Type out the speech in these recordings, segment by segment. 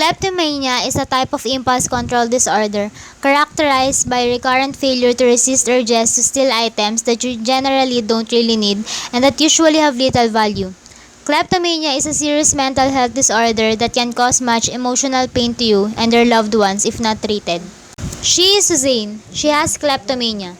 Kleptomania is a type of impulse control disorder characterized by recurrent failure to resist urges to steal items that you generally don't really need and that usually have little value. Kleptomania is a serious mental health disorder that can cause much emotional pain to you and your loved ones if not treated. She is Suzanne. She has kleptomania.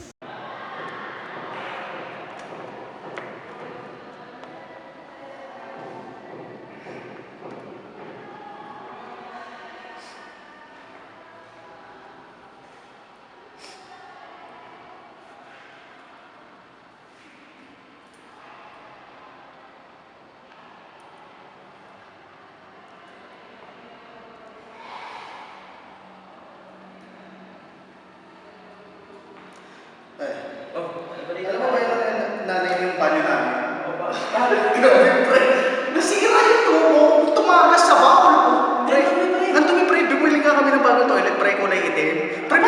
Alam mo ba yung nanay yung banyo namin? Grabe, pre. Nasira yung tubo. Tumakas sa bakol ko. Pre, nandumi, pre. Bumili nga kami ng bagong toilet, pre, kulay itim. Pre,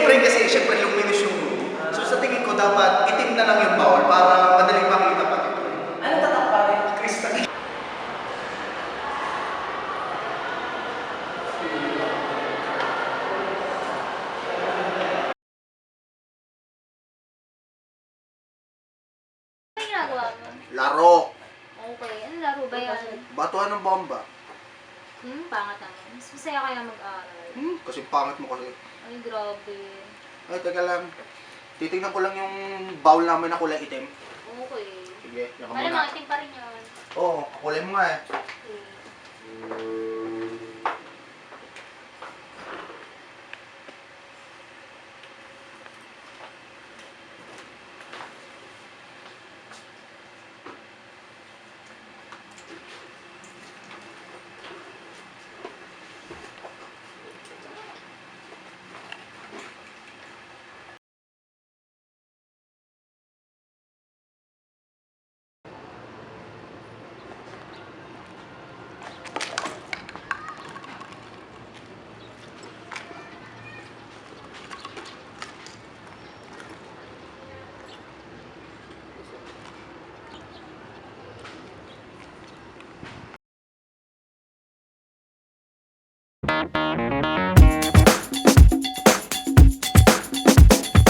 pre, kasi syempre luminous yung room. So sa tingin ko dapat itim na lang yung bawal para madaling makita pa ito. Ano tatak pare? Crystal. Ano ginagawa mo? Laro. Okay, ano laro ba yan? Batuhan ng bomba. Pangat naman. Mas masaya kaya mag-aaral. Kasi pangit mo kasi. Ay, grabe. Ay, teka lang. Titignan ko lang yung bowl namin na kulay itim. Okay. Sige, yan ka Alam muna. mo, itim pa rin yun. Oo, kulay mo nga eh.